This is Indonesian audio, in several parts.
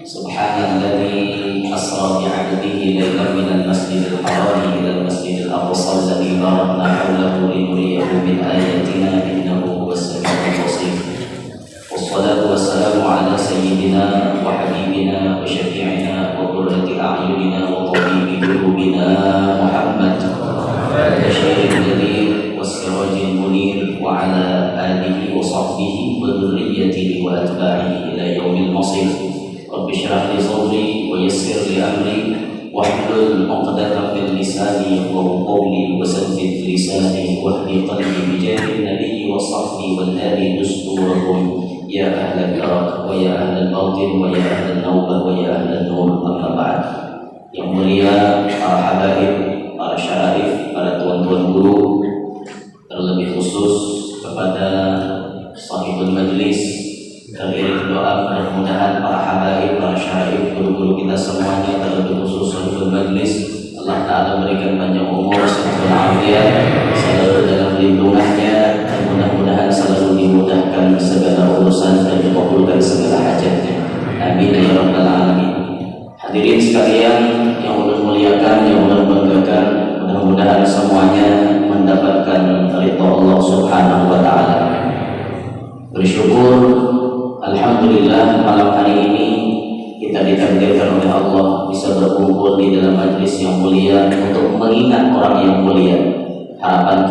سبحان الذي أسرى بعبده ليلا من المسجد الحرام إلى المسجد الأقصى الذي باركنا حوله لنريه من آياتنا إنه هو السميع البصير. والصلاة والسلام على سيدنا وحبيبنا وشفيعنا وقرة أعيننا وطبيب قلوبنا محمد البشير النذير والسراج المنير وعلى آله وصحبه وذريته وأتباعه إلى يوم المصير. رب اشرح لي صدري ويسر لي أمري واحلل عقدة من لساني يفقهوا قولي وسدد لساني واهد قلبي بجاه النبي وصحبه والهادي دستوركم يا أهل الكرم ويا أهل الباطن ويا أهل النوبة ويا أهل النور. أما بعد. Yang mulia para habaib, para syarif, para tuan-tuan guru, terlebih khusus kepada sahibul majlis, teriring doa mudah-mudahan para habaib, para syarif, guru-guru kita semuanya, terlebih khusus sahibul majlis, Allah Ta'ala berikan panjang umur, sehat walafiat, selalu dalam lindungannya, dan mudah-mudahan selalu dimudahkan segala urusan dan dikabulkan segala hajatnya. Amin ya rabbal alamin. Hadirin sekalian yang Allah muliakan, yang Allah banggakan, mudah-mudahan semuanya mendapatkan ridha Allah Subhanahu wa taala. Bersyukur, alhamdulillah malam hari ini kita ditakdirkan oleh Allah bisa berkumpul di dalam majlis yang mulia untuk mengingat orang yang mulia. Harapan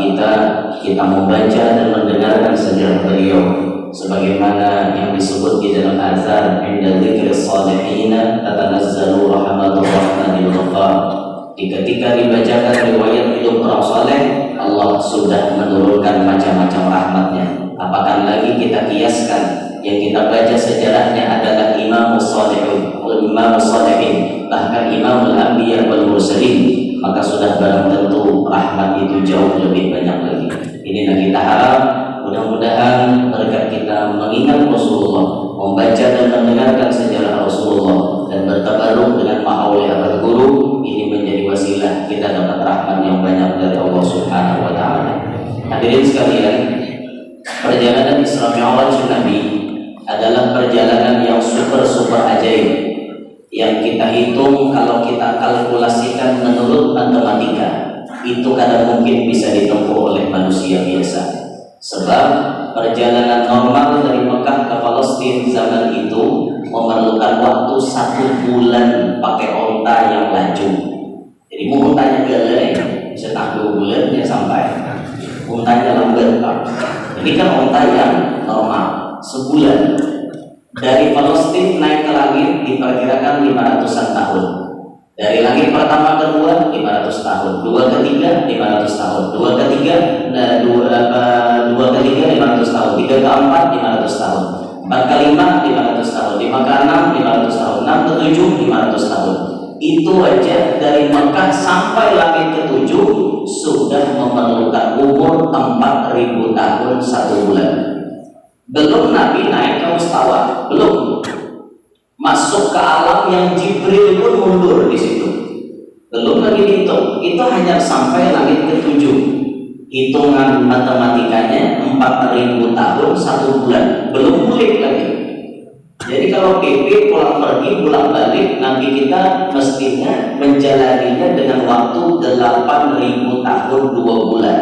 kita membaca dan mendengarkan sejarah beliau sebagaimana yang disebut di dalam azan inda dzikris shalihin tatanazzalu rahmatur rahmanil ghaffar. Ketika dibacakan riwayat hidup orang saleh, Allah sudah menurunkan macam-macam rahmatnya. Apakah lagi kita kiaskan yang kita baca sejarahnya adalah imamus shalihin, bahkan imamul anbiya wal mursalin, maka sudah barang tentu rahmat itu jauh lebih banyak lagi. Inilah kita harap, mudah-mudahan berkat kita mengingat Rasulullah, membaca dan mendengarkan sejarah Rasulullah, dan bertabaruk dengan ma'auliatul guru, ini menjadi wasilah kita dapat rahmat yang banyak dari Allah Subhanahu wa taala. Hadirin sekalian, perjalanan Isra Mi'raj Nabi adalah perjalanan yang super ajaib, yang kita hitung kalau kita kalkulasikan menurut matematika itu kadang mungkin bisa ditempuh oleh manusia biasa. Sebab perjalanan normal dari Mekah ke Palestina zaman itu memerlukan waktu 1 bulan pakai onta yang laju. Jadi mau untanya gede, setengah 2 bulan dia sampai. Untanya lambat Pak. Ini kan onta yang normal, sebulan. Dari Palestina naik ke langit diperkirakan 500-an tahun. Dari langit pertama ke dua 500 tahun, dua ketiga 500 tahun, dua ketiga 500 tahun, tiga ke empat 500 tahun, empat ke lima 500 tahun, lima ke enam 500 tahun, enam ke tujuh 500 tahun. Itu aja dari Mekah sampai langit ke-7 sudah memerlukan umur 4.000 tahun 1 bulan. Belum Nabi naik ke Mustawa, belum masuk ke alam yang Jibril pun mundur di situ. Belum lagi dihitung, itu hanya sampai langit ke-7. Hitungan matematikanya 4.000 tahun 1 bulan, belum balik lagi. Jadi kalau PP pulang pergi, pulang balik, Nabi kita mestinya menjalaninya dengan waktu 8.000 tahun 2 bulan.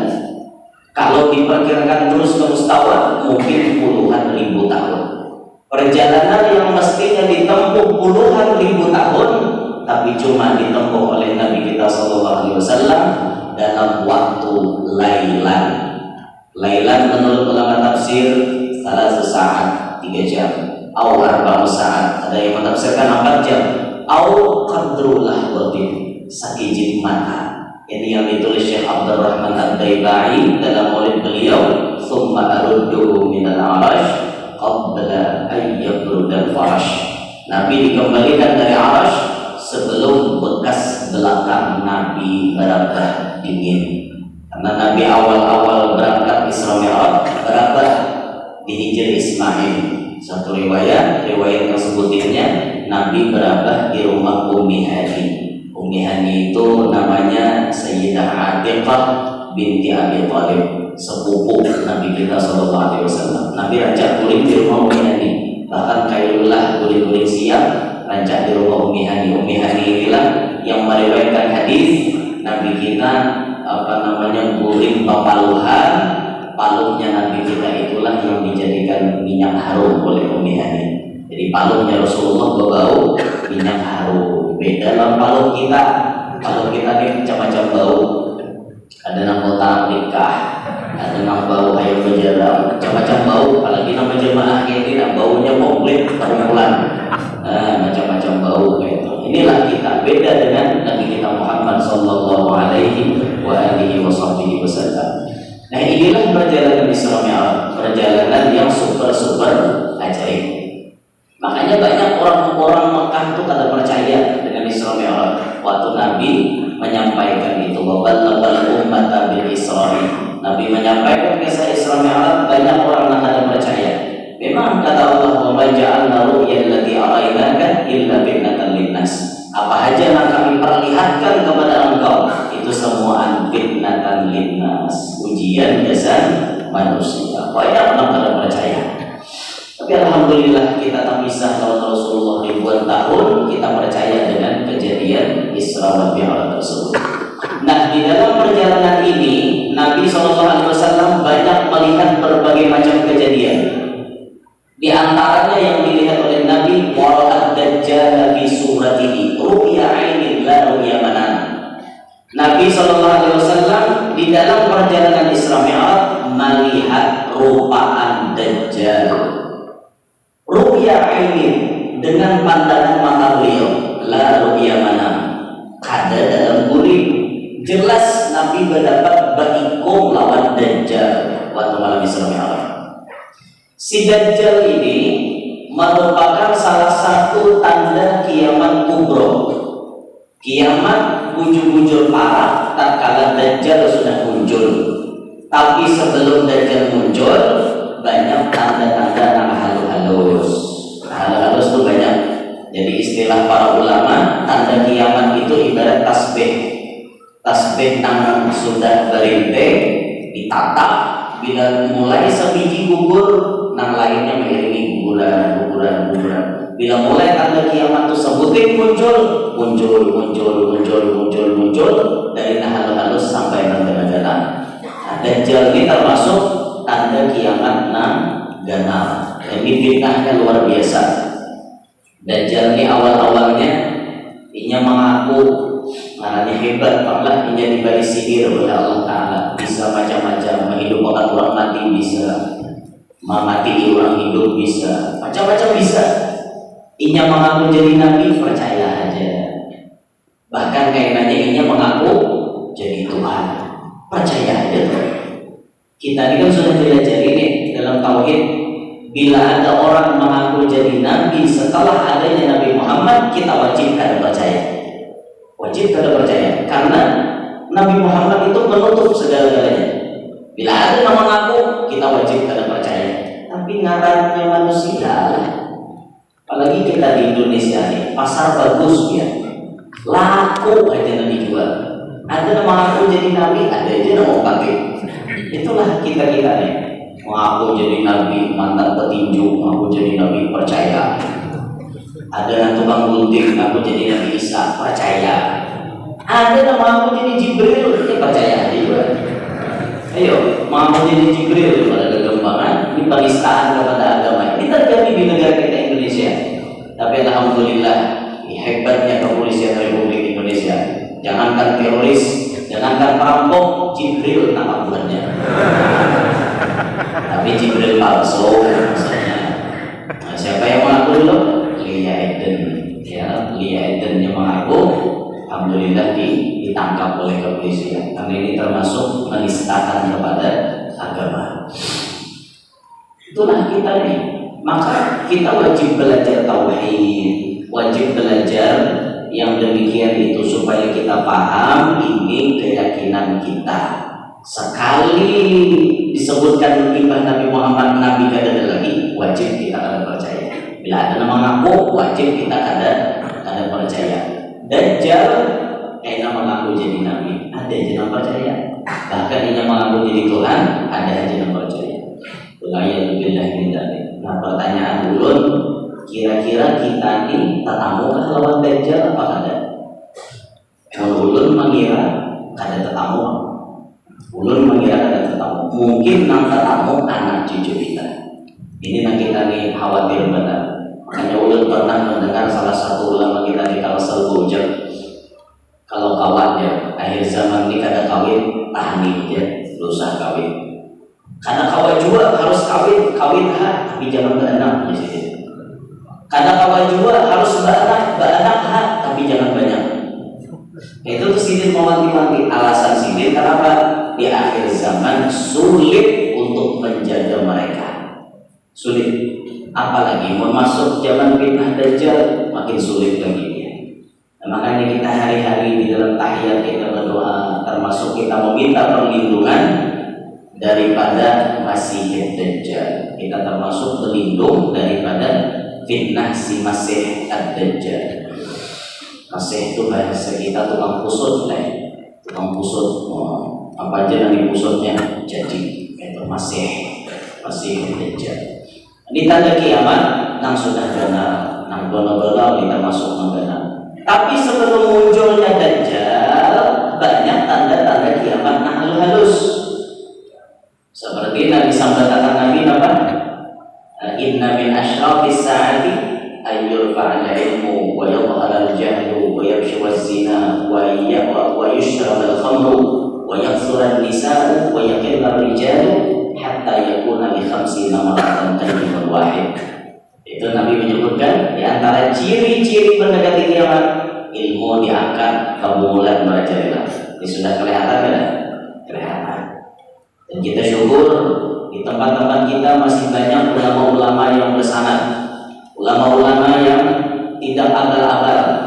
Kalau diperkirakan terus ke Mustawa, mungkin puluhan ribu tahun. Perjalanan yang mestinya ditempuh puluhan ribu tahun, tapi cuma ditempuh oleh Nabi kita SAW dalam waktu lailan. Lailan menurut ulama tafsir salah sesaat 3 jam, atau 4 saat. Ada yang menafsirkan 4 jam, atau qadrullah watin sakijin mata. Ini yang ditulis Syekh Abdul Rahman Ad-Daibai dalam maulid beliau, "Tsumma arudduhu minal 'arash qabla an yabrudal farash." Nabi dikembalikan dari Arash sebelum bekas belakang Nabi berabah dingin. Karena Nabi awal-awal berangkat Isra Mi'raj berabah di Hijr Ismail. Satu riwayat tersebutnya Nabi berabah di rumah Ummi Hani. Ummi Hani itu namanya Sayyidah Atiqah binti Abi Thalib, sepupu Nabi kita SAW. Nabi ajak guling di rumah Ummi Hani, bahkan kailullah guling-guling siap rancak di rumah Ummi Hani. Ummi Hani inilah yang meriwayatkan hadis Nabi kita guling papaluhan, paluhnya Nabi kita itulah yang dijadikan minyak harum oleh Ummi Hani. Jadi paluhnya Rasulullah berbau minyak harum. Beda dengan paluh kita. Paluh kita ini macam-macam bau. Ada nama tak nikah, ada nama bau ayam berjalan, macam-macam bau. Apalagi nama jemaah ini baunya komplit perempuan. Macam-macam bau kayak itu. Inilah kita beda dengan Nabi kita Muhammad sallallahu alaihi wasallam. Nah, inilah perjalanan Isra Mi'raj, perjalanan yang super ajaib. Makanya banyak orang-orang Mekah itu kada percaya dengan Isra Mi'raj. Waktu Nabi menyampaikan itu, wabalal ummata bil Isra'i. Nabi menyampaikan kisah Isra Mi'raj, banyak orang yang kada percaya. Memang kata Allah, wa ma ja'alna ru'yal lati arainaka illa fitnatan linnas. Apa saja yang kami perlihatkan kepada engkau itu semua fitnatan linnas, ujian dasar manusia. Banyak orang tidak percaya. Tapi alhamdulillah kita tak bisa kalau Rasulullah ribuan tahun kita percaya dengan kejadian Isra wa Mi'raj tersebut. Nah, di dalam perjalanan ini Nabi SAW banyak melihat berbagai macam kejadian. Di antaranya yang dilihat oleh Nabi, wara'ad dajjal fi suratihi ru'ya ainin la ru'ya manan. Nabi SAW di dalam perjalanan Isra Mi'raj melihat rupaan Dajjal. Ru'ya ainin dengan pandangan mata beliau, la ru'ya manan. Ada dalam gurih. Jelas Nabi mendapat ba'ikum lawan Dajjal waktu malam Isra Mi'raj. Si Dajjal ini merupakan salah satu tanda kiamat kubro. Kiamat bujur-bujur parah tatkala Dajjal sudah muncul. Tapi sebelum Dajjal muncul, banyak tanda-tanda yang halus-halus. Halus-halus itu banyak. Jadi istilah para ulama, tanda kiamat itu ibarat tasbih. Tasbih tangan sudah berintih, ditata. Bila mulai sebiji gugur, nang lainnya mengiringi guguran. Bila mulai tanda kiamat tersebut muncul dari halus-halus sampai tengah-tengah. Dajjal ini termasuk tanda kiamat nang ganal. Ini fitnahnya luar biasa. Dajjal ini awal-awalnya inya mengaku anaknya hebat, malah inya diberi sihir oleh Allah Ta'ala. Bisa macam-macam, menghidupkan orang mati bisa, memati orang hidup bisa, macam-macam bisa. Inya mengaku jadi nabi, percaya aja. Bahkan kayaknya inya mengaku jadi Tuhan, percaya aja. Kita ini kan sudah diajari nih dalam tauhid, bila ada orang mengaku jadi nabi setelah adanya Nabi Muhammad, kita wajib kada percaya. Wajib kada percaya, karena Nabi Muhammad itu menutup segala-galanya. Bila ada yang mengaku, kita wajib kada percaya. Tapi ngarannya manusia lah. Apalagi kita di Indonesia nih, pasar bagus ya, laku aja yang dijual. Ada yang mengaku jadi nabi, ada aja yang mau pakai. Itulah kita nih, mengaku jadi nabi, mantan petinju, mengaku jadi nabi, percaya. Ada yang tukang gunting, mengaku jadi Nabi Isa, percaya. Ada yang mengaku jadi Jibril, ya percaya juga. Ayo, mengaku jadi Jibril pada kegembangan, ini penistaan kepada agama. Ini terjadi di negara kita Indonesia. Tapi alhamdulillah, hebatnya kepolisian Republik Indonesia. Jangankan teroris, jangankan perampok, Jibril nama Tuhannya. Tapi Jibril palsu maksudnya. Nah, siapa yang mengaku dulu? Lia Eden yang mengaku, alhamdulillah ditangkap oleh kepolisian. Karena ini termasuk menistakan kepada agama. Itulah kita nih. Maka kita wajib belajar tauhid, wajib belajar yang demikian itu supaya kita paham ini keyakinan kita. Sekali disebutkan timbah Nabi Muhammad Nabi kada ada lagi, wajib kita kada percaya. Bila ada nama mengaku, wajib kita kada percaya. Dajjal nama mengaku jadi nabi, ada aja yang percaya. Bahkan ini mengaku jadi Tuhan, ada aja yang percaya. Nah, pertanyaan ulun, kira-kira kita ini tetamu kan lawan Dajjal apa kada? Ulun mengira kada tetamu. Ulun mengira kada tetamu. Mungkin nang tetamu anak cucu kita. Ini nang kita nih khawatir benar. Makanya ulun pernah mendengar salah satu ulama kita di Kalsel Bojang. Kalau kawannya akhir zaman ini kada kawin, tahan aja, dosa kawin. Karena kawan juga harus kawin tapi jangan beranak di sini. Karena kawan juga harus beranak tapi jangan banyak. Itu tuh Sidin mewanti-wanti alasan Sidin kenapa di akhir zaman sulit untuk menjaga mereka. Sulit. Apalagi memasuk zaman fitnah Dajjal makin sulit lagi dia. Nah, makanya kita hari-hari di dalam tahiyat kita berdoa, termasuk kita meminta perlindungan daripada Masih Dajjal. Kita termasuk berlindung daripada fitnah si Masih Ad-Dajjal. Masih itu bahasa kita tukang pusut, tukang pusut. Apa aja nanti pusutnya jadi itu Masih Dajjal. Ini tanda kiamat nang sudah benar, nang bola-bola kita masuk mengenal. Tapi sebelum munculnya Dajjal banyak tanda-tanda kiamat nang halus. Seperti Nabi sampaikan Nabi apa? Inna min asyrafis sa'ati ayyurfa'al ilmu wa yadhhara al-jahlu wa yabshu az-zina wa yushrab al-khamru wa yakthura an-nisa'u wa yaqilla ar-rijalu hatta yakuna li khamsina maratan tajibun wahid. Itu Nabi menyebutkan di antara ciri-ciri mendekati kiamat, ilmu diangkat, kemuliaan merajalela. Ini sudah kelihatan kan? Kelihatan. Dan kita syukur di tempat-tempat kita masih banyak ulama-ulama yang bersanad, ulama-ulama yang tidak abal-abal.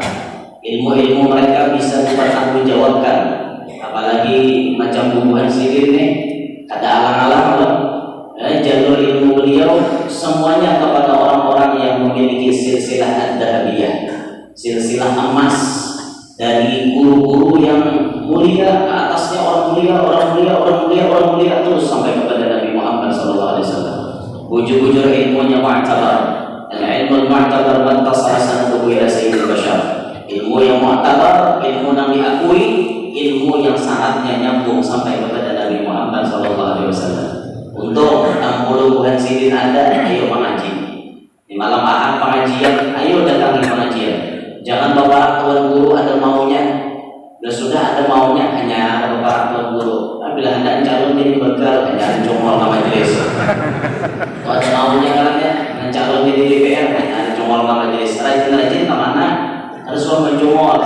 Ilmu-ilmu mereka bisa dipertanggungjawabkan. Apalagi macam bubuhan Sidin nih, ada alang-alang loh. Jalur ilmu beliau semuanya kepada orang-orang yang memiliki silsilah ad-dahabiyah, silsilah emas dari guru-guru yang mulia, ke atasnya orang mulia terus sampai kepada Nabi Muhammad SAW. Bujur-bujur ilmunya mu'tabar. Al-ilmu mu'tabar bantasara sanatuhu ila sayyidil bashar. Ilmu yang mu'tabar, ilmu yang diakui, ilmu yang sanatnya nyambung sampai kepada Nabi Muhammad SAW. Untuk 60 bulan Sidin Anda, ayo mengaji. Di malam Ahad pengajian, ayo datangi pengajian. Jangan bawa tuan guru ada maunya. Sudah ada maunya hanya bawa tuan guru. Bila Anda calon jadi begal, hanya congol nama majelis. Kalau ada maunya kalanya, calon jadi DPR, hanya congol nama majelis. Rajin-rajin kemana? Harus mencongol.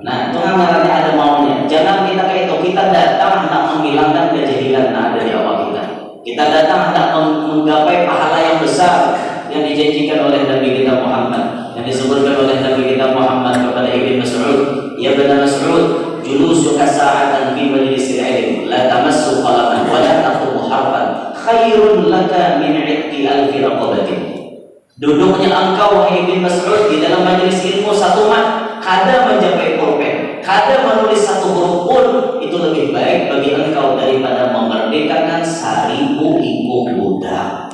Nah, itu ngarannya ada maunya. Jangan kita kayak itu, kita datang hendak menghilangkan kejahilan yang ada di awal kita. Kita datang hendak menggapai pahala yang besar yang dijanjikan oleh Nabi kita Muhammad, yang disebutkan oleh Nabi kita Muhammad kepada Ibnu Mas'ud, ya Ibnu Mas'ud, julusuka sa'atan fi majlisil ilm, la tamassu qalaman wa la taqtubu harfan, khairun laka min 'idqi alfi raqabatin. Duduknya engkau wahai Ibnu Mas'ud di dalam majelis ilmu satu mat, kada mencapai pulpen, kada menulis satu huruf pun, itu lebih baik bagi engkau daripada memerdekakan 1000 ikung budak.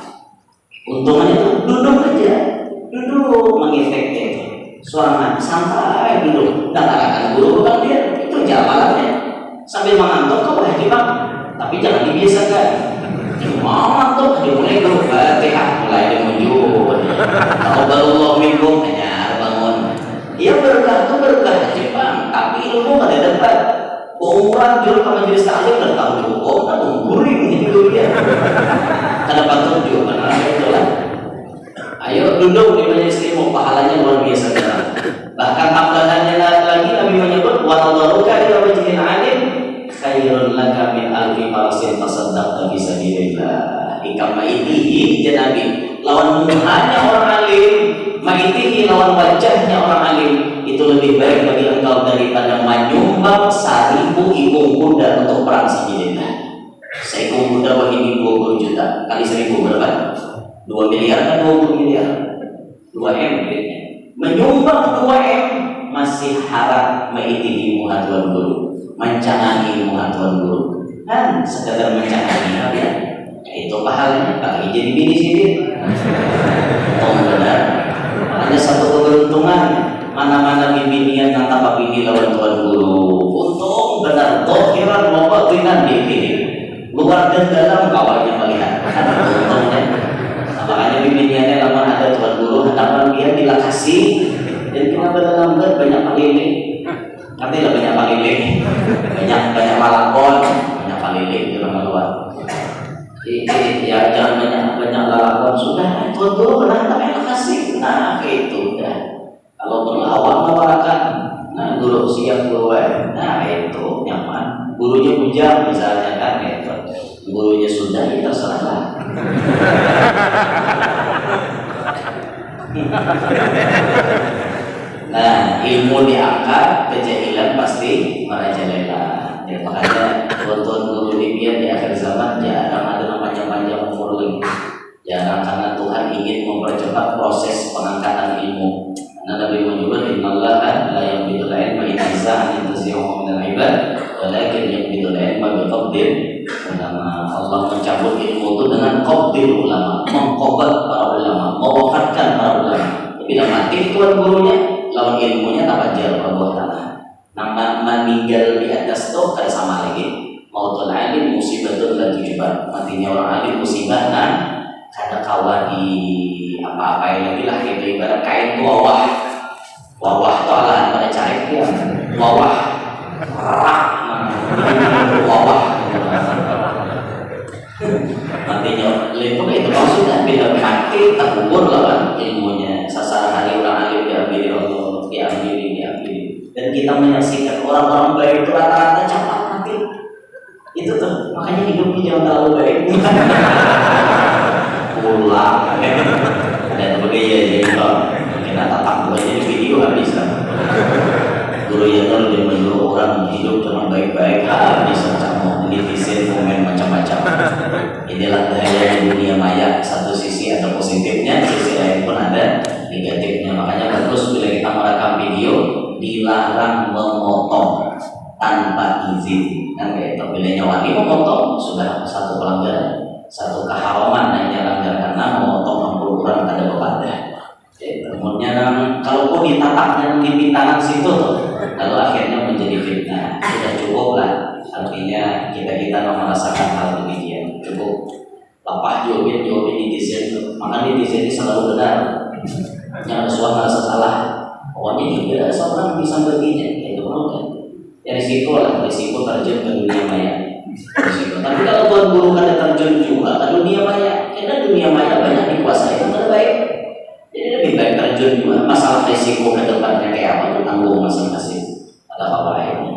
Untungnya itu duduk aja, duduk mengefeknya, suara santai duduk, datangkan guru bukan dia, itu jawabannya. Sambil mengantuk kau wajib bang, tapi jangan dibiasakan. Mau ngantuk dimulai dulu, Fatihah mulai dimunjul. Allahu minkum hanya bangun. Ia berkah itu berkah aja bang, tapi ilmu ada dapat. Umuran jual ke majelis taklim dan tahu cukup, atau guring itu dia. Ada patut juga benar itu lah. Ayo duduk di majelis ilmu, pahalanya luar biasa benar. Bahkan tambahannya lagi Nabi menyebut wa nadharuka ila wajhil alim khairun laka min alfi farasin tasaddaqta fi sabilillah. Ikam maitihi Nabi lawan muhanya orang alim, maitihi lawan wajahnya orang alim, itu lebih baik bagi engkau daripada menyumbang 1000 ikung kuda untuk perang sabilillah. Seikung kuda bagi 20 juta kali 1000 berapa? 2 miliar kan 20 miliar. 2M duitnya. Menyumbang 2M masih harap maitihi muhatuan guru, mencanangi muhatuan guru. Dan sekadar mencanangi ya. Itu pahalanya bagi jadi bini Sidin. Oh benar. Ada satu keberuntungan, mana-mana bimbingan yang tanpa bini lawan tuan guru. Untung benar dohiran bapak binan dipilih. Luar dan dalam kawannya melihat. Untungnya. Nah, makanya bimbingannya lama ada tuan guru, hadapan dia bila kasih. Dan kenapa dalam banyak palile? Artinya banyak palile, banyak malakon, banyak palile itu nama luar. Ya jangan banyak lalakon sudah. Tuan guru pernah tak kasih. Nah itu dah. Kalau berlawak mewarakan, nah guru siap guru, nah itu nyaman. Gurunya bujang misalnya kan itu. Gurunya sudah ya terserah. Nah ilmu diangkat, kejahilan pasti merajalela. Ya makanya tuan-tuan guru ini biar di akhir zaman jarang ada namanya panjang umur lagi. Jarang karena Tuhan ingin mempercepat proses pengangkatan ilmu. Karena Nabi menyebut innallaha la yaqbidul ilma illa an yunzi'u minal ibad walakin yaqbidul ilma biqabdil ulama. Allah mencabut ilmu itu dengan qabdil ulama, mengqabad para ulama, mewafatkan para ulama. Bila mati tuan gurunya, lawan ilmunya tak wajar Allah Ta'ala. Nama meninggal di atas itu kan sama lagi. Mautul alim musibatun la tujbar. Matinya orang alim musibah kan ada kawan di apa-apa yang lebih lah itu ibarat kain wawah itu alahan pada cari dia wawah wawah matinya lempeng itu maksudnya bila mati terkubur lawan ilmunya sasaran hari orang alim diambil Allah diambil dan kita menyaksikan orang-orang baik itu rata-rata cepat mati itu tuh makanya hidupnya jangan terlalu baik pulang ada bergaya jadi kita tatap bukannya di video habis guru yang dulu dia menyuruh orang hidup dengan baik-baik habis sama netizen komen macam-macam. Inilah bahaya di dunia maya, satu sisi ada positifnya, sisi lain pun ada negatifnya. Makanya bagus bila kita merekam video dilarang memotong tanpa izin kan kayak itu. Bila nyawani memotong sudah satu pelanggaran, satu keharaman yang dilanggar karena memotong 60 orang kada bepada. Kemudian kalaupun ditatapnya di pintaran situ tuh, lalu akhirnya menjadi fitnah. Sudah cukup lah. Artinya kita merasakan hal demikian. Cukup lapah jawabin netizen tuh. Maka netizen ini selalu benar. Jangan suah merasa salah. Pokoknya tidak seorang bisa berbicara. Itu kan. Dari situ lah risiko terjun ke dunia maya. Tapi kalau buat guru kada terjun juga ke dunia maya, karena dunia maya banyak dikuasai yang terbaik. Jadi lebih baik terjun juga. Masalah risiko ke depannya kayak apa itu tanggung masing-masing. Ada apa ini?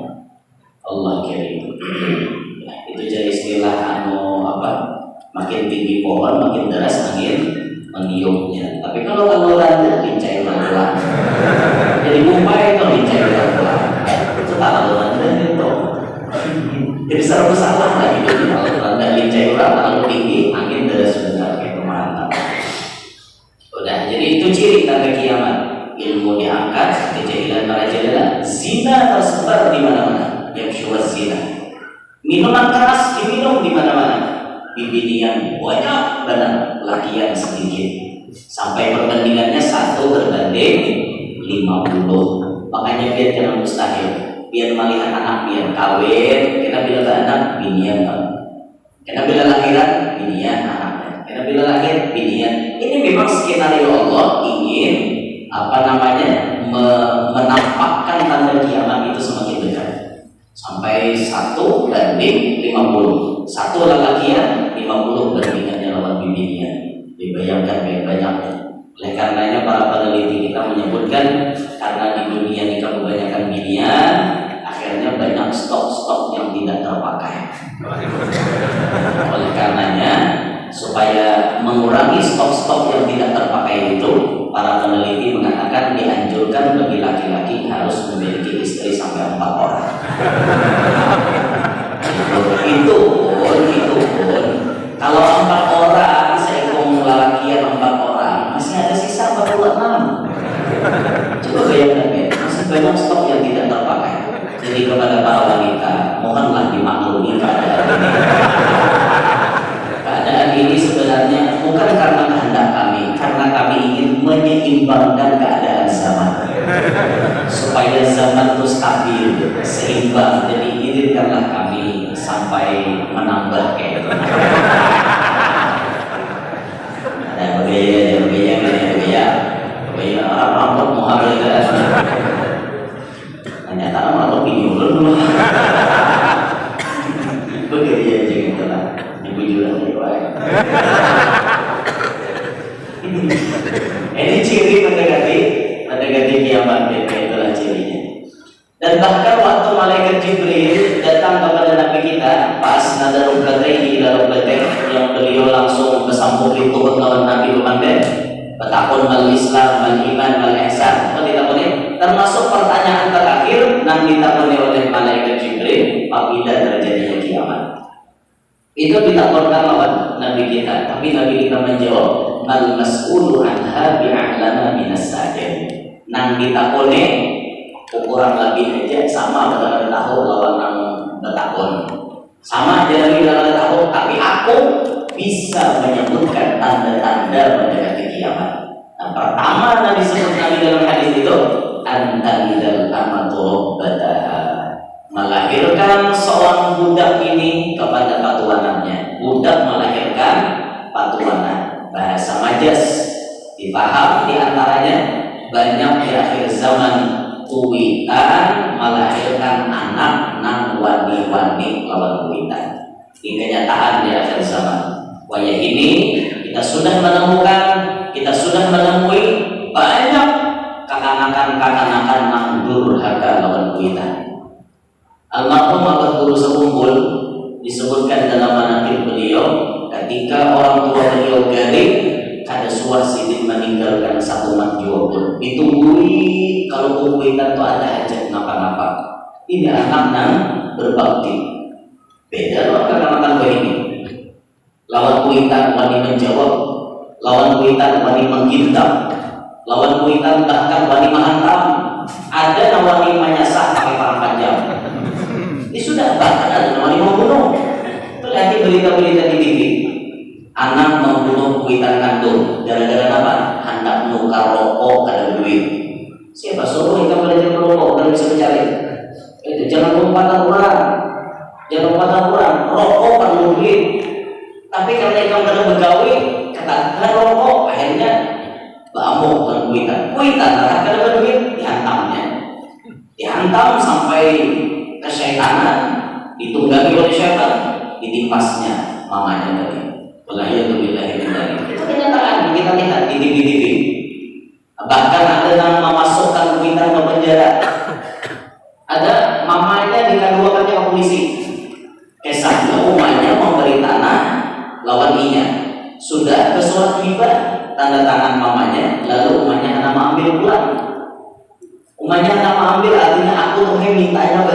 Allah kirim. Itu jadi istilah makin tinggi pohon makin deras angin meniupnya. Tapi kalau rendah lincah pelan-pelan. Jadi mumpai itu lincah pelan-pelan. Itu tak rendah itu. Jadi serba salah lagi kalau rendah lincah orang terlalu tinggi angin deras sebentar kayak mantap. Udah, jadi itu ciri tanda kiamat. Ilmu diangkat, kejahilan merajalela, zina tersebar di mana-mana. Yang syuhaz zina. Minuman keras diminum di mana-mana. Bibinian banyak benar, lakian sedikit. Sampai perbandingannya 1 berbanding 50. Makanya biar jangan mustahil. Biar melihat anak biar kawin, kita bila anak binian kan. Kita bila lahiran binian anak. Karena bila lahir binian, ini memang skenario Allah ingin menampakkan tanda kiamat itu semakin dekat. Sampai 1 banding 50. 1 lelakian, 50 bandingannya lawan binian. Dibayangkan banyaknya. Oleh karenanya para peneliti kita menyebutkan karena di dunia ini kebanyakan binian, akhirnya banyak stok-stok yang tidak terpakai. Oleh karenanya supaya mengurangi stok-stok yang tidak terpakai itu, para peneliti mengatakan dianjurkan bagi laki-laki harus memiliki istri sampai 4 orang. Itu pun kalau 4 orang seekor laki-laki 4 orang masih ada sisa 46. Coba bayangkan ya, masih banyak stok yang tidak terpakai. Jadi kepada para wanita mohonlah dimaklumi keadaan ini sebenarnya bukan karena kehendak kami, karena kami ingin menyeimbangkan menyeimbangkan keadaan zaman supaya zaman itu stabil, seimbang. Jadi izinkanlah kami sampai menambah kayak gitu. Ada begaya orang rampok mau hamil kan? Ternyata rampok bingung dulu. Begaya aja gitu lah. Ibu juga lewat. Ini ciri mendekati kiamat, itulah cirinya. Dan bahkan waktu malaikat Jibril datang kepada Nabi kita pas nadarul qadaihi ila rukbatain, yang beliau langsung bersambung itu lawan Nabi Muhammad, betakun mal Islam, mal iman, mal ihsan. Termasuk pertanyaan terakhir yang ditakuni oleh malaikat Jibril, apabila terjadinya kiamat. Itu ditakonkan lawan Nabi kita, tapi Nabi kita menjawab, mal mas'ulu anha bi'a'lama minas sa'il. Nang ditakone ukuran lebih aja sama dengan tahu lawan nang betakon. Sama aja lagi dalam tahu, tapi aku bisa menyebutkan tanda-tanda mendekati kiamat. Nah, pertama Nabi sebut Nabi dalam hadis itu, antalidal amatu rabbataha, melahirkan seorang budak ini kepada patuanannya. Budak melahirkan patuanan. Bahasa majas dipaham diantaranya banyak di akhir zaman, kuitan melahirkan anak nang wani-wani lawan kuitan. Di kenyataan di akhir zaman waya ini kita sudah menemui banyak kekanakan nang durhaka lawan kuitan. Almarhum Abah Guru Sekumpul disebutkan dalam manaqib beliau, ketika orang tua beliau garing, ada suwasidin meninggalkan satu manjua pun ditungguin kalau kuitan itu ada hajat napa-napa. Ini anak yang berbakti. Beda loh kekanakan ini. Lawan kuitan wani menjawab, lawan kuitan wani menghintam, lawan kuitan bahkan wani menghantam. Ada wani menyasar pakai parang panjang. Ini sudah bahkan ada wani membunuh. Lihat berita-berita di TV. Anak membunuh kuitan kandung gara-gara apa? Hendak menukar rokok ada duit. Siapa suruh kita belajar merokok dan bisa mencari? Itu jangan lompatan orang. Rokok perlu duit. Tapi karena kamu ada begawi, katakan rokok, akhirnya bamuk dan kuitan lah karena duit dihantam sampai kesyaitanan, ditunggangi oleh syaitan, ditimpasnya mamanya tadi. Itu kenyataan kita lihat di TV. Bahkan ada yang memasukkan kuitan ke penjara. Ada mamanya dikaduakannya ke polisi. Kesahnya umumnya memberi tanah lawan inya. Sudah ke surat hibah, tanda tangan mamanya, lalu umumnya anak ambil pulang. Umumnya anak ambil artinya aku tuh mintanya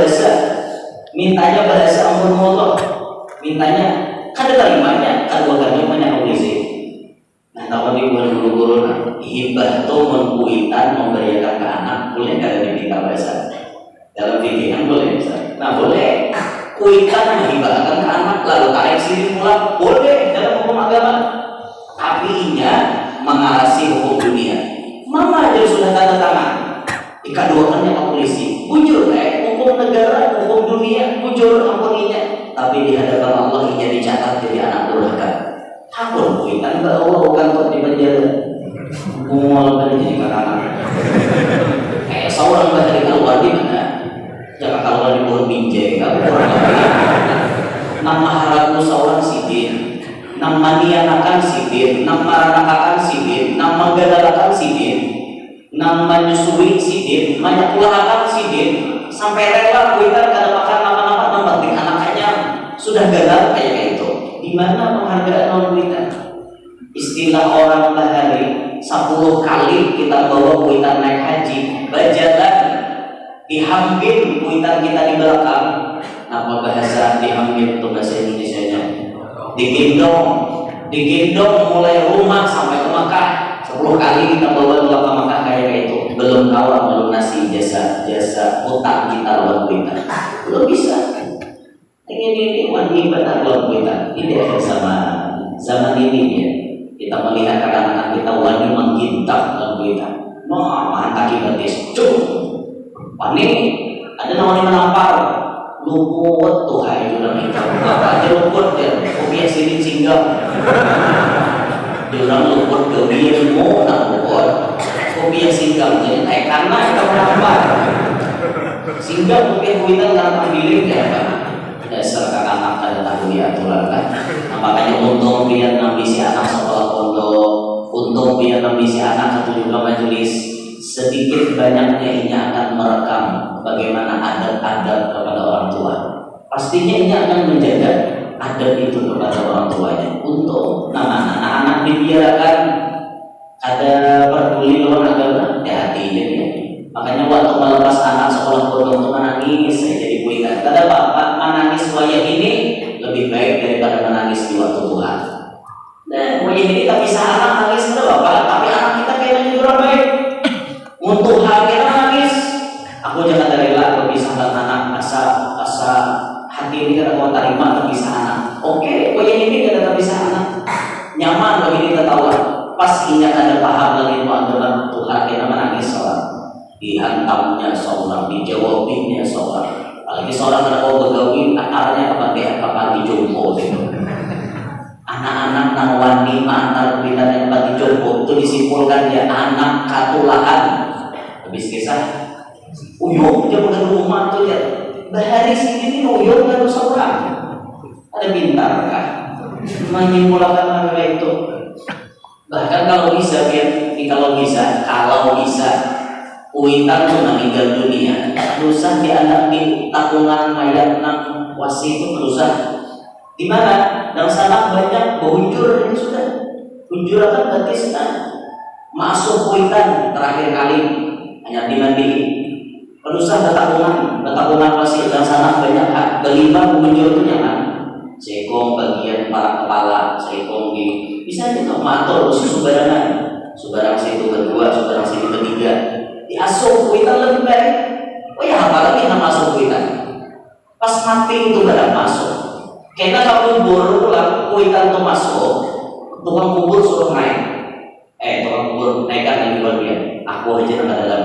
bahasa ampun Allah. Mintanya kan ada terimanya, kan bukannya banyak polisi. Nah, tahun ini guru-guru hibah itu kuitan memberikan ke anak, boleh nggak diminta bahasa? Dalam pikiran boleh bisa. Nah, boleh. Kuitan menghibahkan ke anak, lalu tarik sini pulang, boleh dalam hukum agama. Tapi inya mengarasi hukum dunia. Mama aja sudah tanda tangan, dikaduakannya ke polisi. Bujur, hukum negara, hukum dunia, bujur ampuninya. Tapi di hadapan Allah inya dicatat jadi anak durhaka. Takut kuitan ke Allah bukan untuk di penjara. Mual kan jadi makanan. Seorang bahari keluar di mana? Jangan keluar di pohon binjai, kamu kurang lebih. Nama haramu seorang sidin, nama nianakan sidin, nama ranakakan sidin, nama gadalakan sidin, nama menyusui sidin, menyekulahakan sidin, sampai rela kuitan kada makan nama-nama tempat di anaknya sudah gagal kayak itu. Di mana penghargaan non kuitan? Istilah orang bahari 10 kali kita bawa kuitan naik haji, bajalan diambil kuitan kita di belakang. Apa bahasa diambil itu bahasa Indonesianya? Digendong mulai rumah sampai ke Makkah. 10 kali kita bawa ke Makkah kayak itu. Belum kawan melunasi jasa utang kita lawan kuitan. Belum bisa. Ini wajib benar lawan kuitan. Ini akhir zaman ini ya. Kita melihat anak-anak kita wani menggintak dan kita, mahan kaki batis, cuk, wani ada namanya menampar, luput tuh hai jurang kita, apa aja luput ya, kopi sini singgah, jurang luput kebiar mau nak luput, kopi singgah jadi naik karena kita menampar, singgah kopi kita tanpa bilik ya kan. Dasar anak ada tahu aturan kan. Nah, makanya untung biar nambisi anak sekolah pondok, untung biar nambisi anak satu juga majelis, sedikit banyaknya ini akan merekam bagaimana adab-adab kepada orang tua. Pastinya ini akan menjaga adab itu kepada orang tuanya. Untuk anak-anak dibiarkan ada peduli lawan agama, hati-hati jadi. Makanya waktu melepas anak sekolah pondok untuk menangis, saya jadi kuingat. Kata bapak, menangis wayah ini lebih baik daripada menangis di waktu Tuhan. Nah, wayah ini tak bisa anak nangis kata bapak, tapi anak kita kayaknya juga baik. Untuk hal kita nangis, aku jangan rela berpisahkan anak asa hati ini kata kau terima terpisah anak. Oke, wayah ini kata terpisah anak, nyaman bagi kita tahu. Pas ingat ada paham lagi agama Tuhan kita menangis seorang. Dihantamnya seorang, dijawabinnya seorang, apalagi seorang ada kau begawi akarnya kapan dijumpo gitu. Anak-anak nang wani antar pindah tempat dijumpo itu disimpulkan dia anak katulahan. Habis kisah uyuk dia bukan rumah tuh ya bahari sini nih uyuk dan seorang ada pintar kan menyimpulkan hal itu. Bahkan kalau bisa kalau bisa Uitan tuh meninggal dunia, berusaha dianak di takungan mayat nang wasi itu berusaha. Di mana? Dalam sana banyak behunjur itu sudah. Hunjur akan berarti sudah masuk Uitan terakhir kali hanya dimandi. Berusaha bertakungan wasi dalam sana banyak berlima behunjur itu nyaman. Sekong bagian para kepala, sekong di bisa juga matur subarangan. Subarang situ kedua, subarang situ ketiga. Diasuh kuitan lebih baik. Oh ya apalagi yang masuk kuitan. Pas mati itu gak ada masuk. Karena kalau kubur pulang kuitan itu masuk, tukang kubur suruh naik. Tukang kubur naikkan lagi buat dia. Aku aja nggak dalam.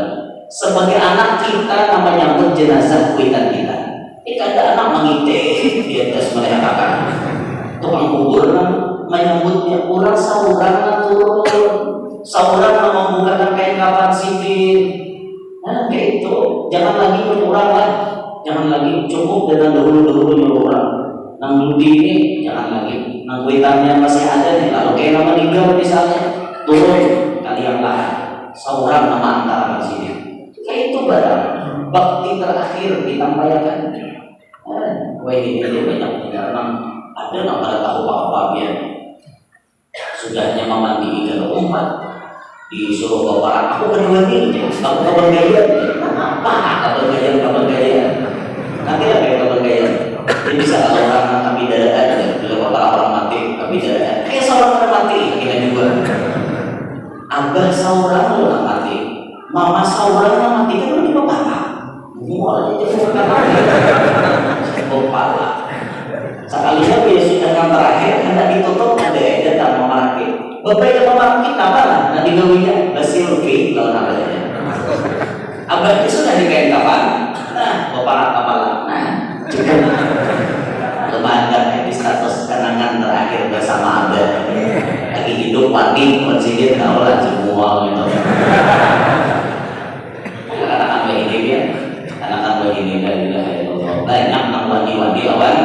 Sebagai anak kita namanya nyambut jenazah kuitan kita. Ada anak mengintip di atas mereka kakak. Tukang kubur menyambutnya kurang saurang turun. Saudara membukakan kain kapan sipir. Nah kayak itu jangan lagi berkurang lah. Jangan lagi cukup dengan dahulu nyuruh orang. Nang budi ini jangan lagi. Nang kuitannya masih ada nih. Lalu kayak nama meninggal misalnya turun kali yang lain. Saudara nama antara sini. Kayak itu barang bakti terakhir ditampaikan. Wah ini dia banyak karena ada nggak pada tahu apa biar sudahnya memandi ikan umpat disuruh bapak aku kedua nih aku kabar gaya apa kabar gaya nanti lah kayak kabar gaya ini bisa kalau orang tapi dadaan ya bila bapak orang mati tapi dadaan kayak seorang orang mati kita juga abah seorang orang mati mama seorang mati kan lebih bapak mau aja jadi bapak sekalinya dia sudah yang terakhir hendak ditutup ada datang memaraki bapak yang memaraki apa lah nanti gawinya basil fi kalau namanya abah itu sudah dikain kapan nah bapak kapalan nah cukup lembaga di status kenangan terakhir bersama abah lagi hidup mati konsiden tahu lah semua gitu anak-anak begini dia anak-anak begini dari banyak wani-wani lawan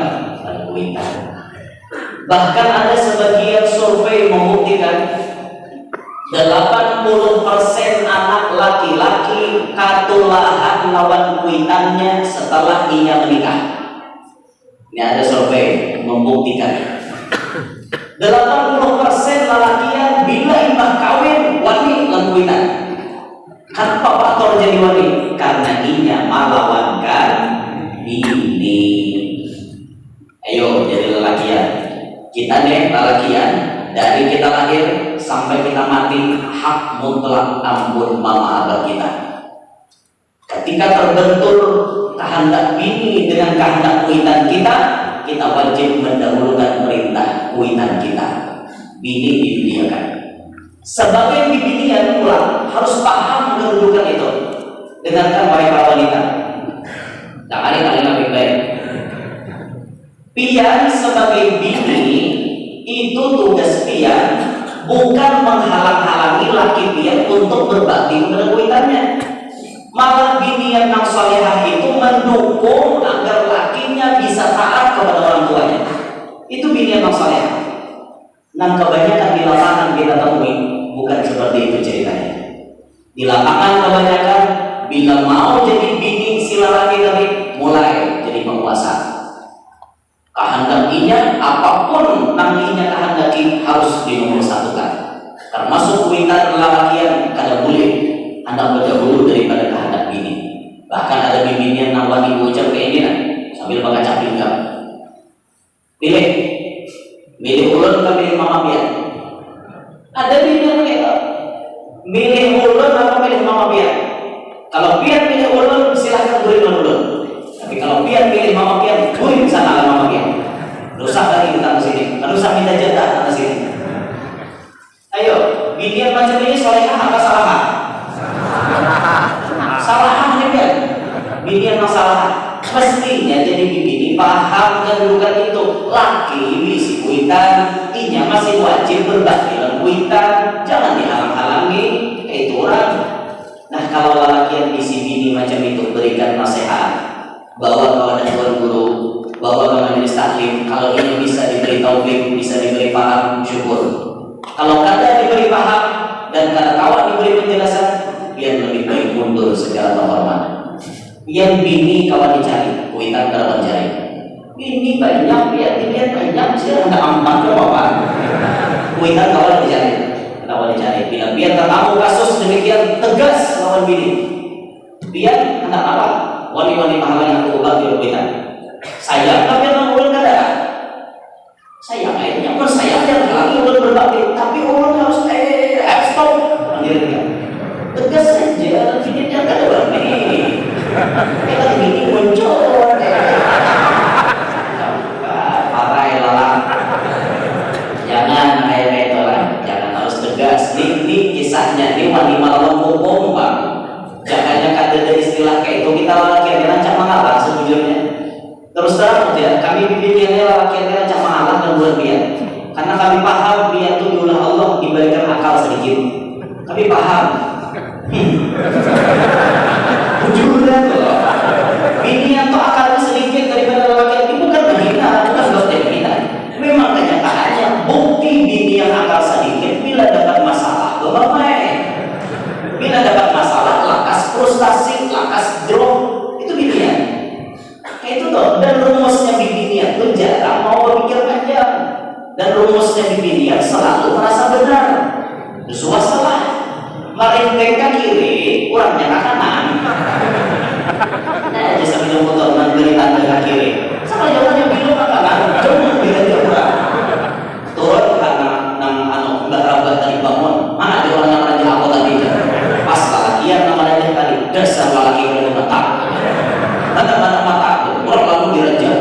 bahkan ada sebagian survei membuktikan 80% anak laki-laki katulahan lawan kuitannya setelah ia menikah. Ini ada survei membuktikan 80% lelakian bila imbah kawin wani lan kuitan. Kenapa faktor jadi wani? Karena ia melawankan ini. Ayo jadi lelakian. Kita nih lelakian dari kita lahir sampai kita mati hak mutlak ampun mama abah kita. Ketika terbentur kehendak bini dengan kehendak kuitan kita wajib mendahulukan perintah kuitan kita. bini diduniakan. Sebagai binian pula harus paham kedudukan itu. Dengarkan wahai para wanita, kalian lebih baik. Pian sebagai bini itu tugas pian bukan menghalang-halangi laki pian untuk berbakti kepada kuitannya. Malah binian yang salehah itu mendukung agar lakinya bisa taat kepada orang tuanya. Itu binian yang salehah. Nah, kebanyakan di lapangan kita temui bukan seperti itu ceritanya. Di lapangan kebanyakan bila mau jadi bini si lelaki tadi mulai jadi penguasa. Kehendakinya apapun nanginya kehendaki harus dinomorsatukan. Termasuk kuitan lelakian kada boleh hendak berdahulu daripada kehendak bini. Bahkan ada bini yang nawani ucap keinginan sambil mengaca pinggang. Milih ulun ke milih mama pian. Ada bini yang kayak milih ulun apa milih mama pian. Kalau pian milih ulun silahkan beri ulun. Tapi kalau pian milih mama pian, beri sana mama pian. Rusak lagi kita ke sini. Rusak minta jatah ke sini. Ayo, binian macam ini solehah apa salahah? Salahah kan? Binian masalah. Mestinya jadi bini paham kedudukan itu. Laki misi kuitan, inya masih wajib berbakti dalam kuitan. Jangan dihalang-halangi. Itu orang. Nah, kalau laki yang misi bini macam itu berikan nasihat, bawa kepada tuan guru, bawa ke majelis taklim. Kalau ini bisa diberi taufik, bisa diberi paham, syukur. Kalau kada diberi paham dan kada kawan diberi penjelasan, biar lebih baik mundur secara terhormat. Biar bini kawan dicari, kuitan kada mencari. Bini banyak, biar banyak, sih hendak aman ke apa? Kuitan kawan dicari, kawan dicari. Biar ketemu kasus demikian tegas lawan bini. Biar hendak apa? Wani-wani pahala yang aku ubah di kuitan. Sayang tapi orang ulun kada. Sayang akhirnya pun sayang yang lagi ulun berbakti, tapi ulun harus stop. Panggil dia. Tegas saja, ini dia kada berani. Kita begini muncul. Parah lalang. Jangan kayak itu lah. Jangan harus tegas. Ini kisahnya ini wani malam hukum bang. Jangannya kada ada istilah kayak itu kita lagi yang rancang mengalah sejujurnya. Terus terang ya, kami bimbingannya laki-laki rancang mengalah dan buat biar. Karena kami paham biar itu diulah Allah diberikan akal sedikit. Kami paham. Jujurnya tuh, bimbingan tuh akalnya sedikit daripada laki-laki bukan menghina, bukan dosa menghina. Memang kenyataannya bukti bini yang akal sedikit bila dapat masalah bermain. Bila dapat masalah lakas frustasi, lakas drop, itu bimbingan. Itu toh, dan rumusnya bibinian itu jarang mau berpikir panjang, dan rumusnya bibinian selalu merasa benar. Dua salah, merinteng ke kiri, kurangnya ke kanan. Nah, aja sambil motor memberi tanda ke kiri, sama jawabannya bilu ke kanan, cuma bila jauh. Turun karena nang mbak rabat tadi bangun, mana ada orang yang raja aku tadi? Pas lagi yang namanya tadi, dasar lagi yang mata, mata. Orang lalu dirajak,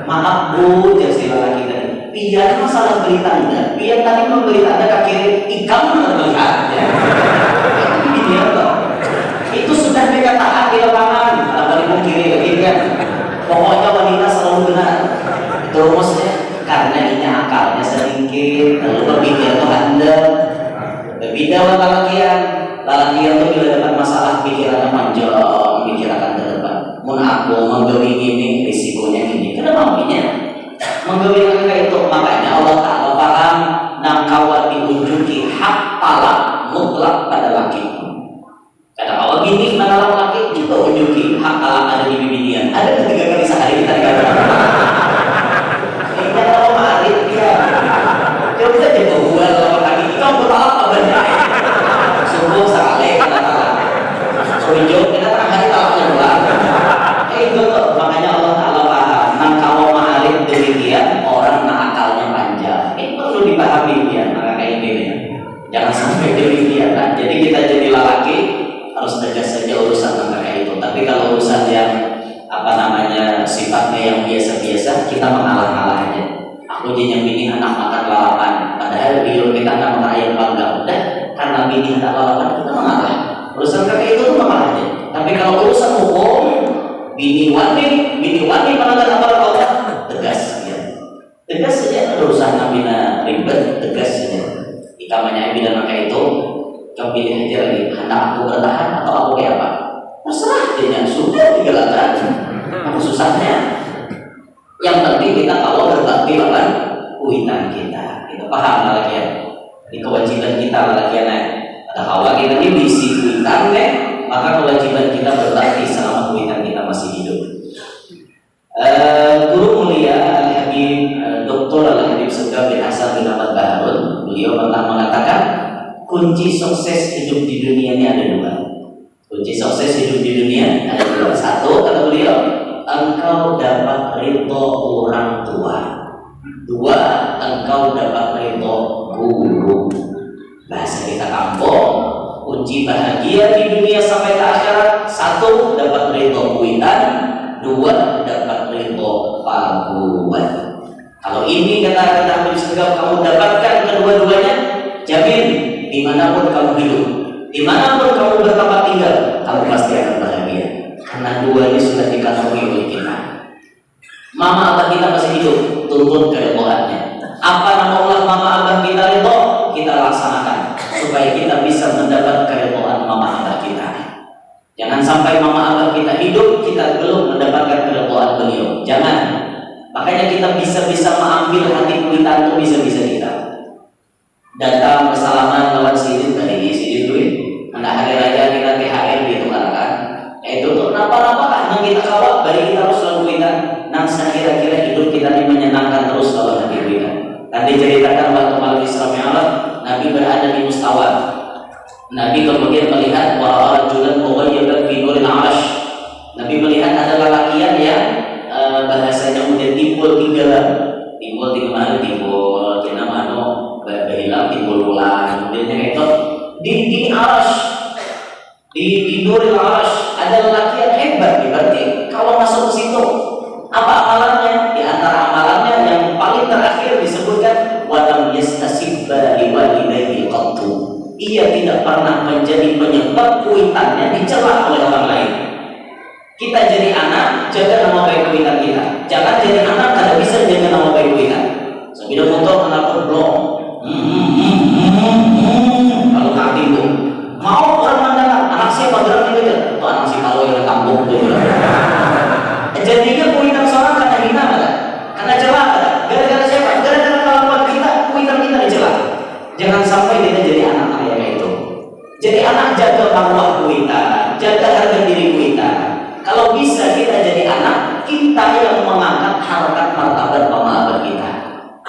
maaf bu, jadi lagi tadi. Biar masalah beri tanda, biar tadi memberi tanda ke kiri, ikam melihat. Itu dia toh. Itu sudah dikatakan di lapangan. Kalau balik kiri ke kiri kan, pokoknya wanita selalu benar. Itu rumusnya. Karena ini akalnya sedikit, lalu berpikir itu handal. Berbeda lalakian. Lalakian itu bila dapat masalah pikirannya panjang, pikiran ke depan. Mun aku menggawi ini risikonya ini, kenapa maunya menggawi kayak itu? Makanya Allah Ta'ala paham nang kawan diunjuki hak talak mutlak pada laki. Kata kawan bini menalar laki juga unjuki hak talak ada di bibinian. Ada 3 kali sehari kita dikatakan. Ini kalau mari dia, coba kita jaga bulan lawan lagi. Kau bertalak apa benar? Subuh sekali kita talak. Sujud kita terang hari talaknya bulan. Itu tuh, makanya Allah Ta'ala paham nang kalau ma'arif demikian orang nak akalnya panjang. Ini perlu dipahami ya, maka kayak gini ya. Jangan sampai demikian kan. Jadi kita jadi lelaki harus tegas saja urusan maka kayak itu. Tapi kalau urusan yang sifatnya yang biasa-biasa, kita mengalah-alah aja. Aku ujinya bini anak makan lalapan, padahal biar kita nggak makan ayam panggang, udah karena bini anak lalapan kita mengalah. Urusan kakek itu tuh mengalah aja. Tapi kalau urusan hukum, bini wani melanggar aparat Allah, tegas ya. Tegas saja, ada urusan nabina ribet, tegas saja. Ikamanya bina maka itu, kau pilih aja lagi, hendak aku bertahan atau aku kayak apa? Terserah dia, sudah digelarkan. Apa susahnya? Yang penting kita kalau berbakti lawan kuitan kita. Kita paham lagi ya. Ini kewajiban kita lagi ya. Ada hawa kita ini bisi kuitan deh. Maka kewajiban kita berbakti selama kuitan kita masih hidup. Guru mulia Al-Habib Dr. Al-Habib Segaf bin Hasan bin Ahmad Baharun, beliau pernah mengatakan kunci sukses hidup di dunia ini ada dua. Kunci sukses hidup di dunia ada dua. Satu kata beliau, engkau dapat ridho orang tua. Dua, engkau dapat ridho guru. Bahasa kita kampung, kunci bahagia di dunia sampai ke akhirat. Satu, dapat ridho kuitan. Dua, dapat ridho paguan. Kalau ini kata Habib Segaf kamu dapatkan kedua-duanya, jamin dimanapun kamu hidup, dimanapun kamu bertempat tinggal, kamu pasti akan bahagia. Karena dua ini sudah dikandungi oleh kita. Mama abah kita masih hidup, tuntut keridhoannya. Apa nama Allah mama abah kita ridho, kita laksanakan supaya kita bisa mendapat keridhoan mama abah kita. Jangan sampai mama abah kita hidup, kita belum mendapatkan keridhoan beliau. Jangan. Makanya kita bisa mengambil hati kuitan itu bisa-bisa kita. Datang bersalaman lawan sidin tadi sidin duit. Anak hari raya kita THR gitu kan. Itu tuh kenapa kan kita kawat bari kita harus lawan kuitan. Nang kira-kira hidup kita ini menyenangkan terus lawan hati kuitan. Tadi ceritakan waktu malam Isra Mi'raj, Nabi berada di Mustawa. Nabi kemudian melihat para rajulan mughayyaban fi nuril 'arsy. Nabi melihat ada lelakian yang bahasanya kemudian timbul tiga mana timbul kena mano berhilang timbul bulan kemudian itu di arsy di nuril 'arsy ada lelakian hebat berarti kalau masuk ke situ apa amalannya? Di antara amalannya yang paling terakhir disebutkan walam yastasibba liwalidayhi qattu. Ia tidak pernah menjadi penyebab kuitannya dicela oleh orang lain. Kita jadi anak, jaga nama baik kuitan kita. Jangan jadi anak tidak bisa jaga nama baik kuitan. Sebelum motor kenapa belum? Kalau hati itu mau orang mandang anak siapa gerak itu aja. Itu anak si kalau yang kampung itu. Jadinya kuitan seorang karena hina ada, karena celah ada. Gara-gara siapa? Gara-gara kelakuan kita, kuitan kita dicela. Jangan sampai kita jadi anak kayak itu. Jadi anak jaga marwah kuitan, jaga harga diri kuitan. Kalau bisa kita jadi anak, kita yang mengangkat harkat martabat mama abah kita.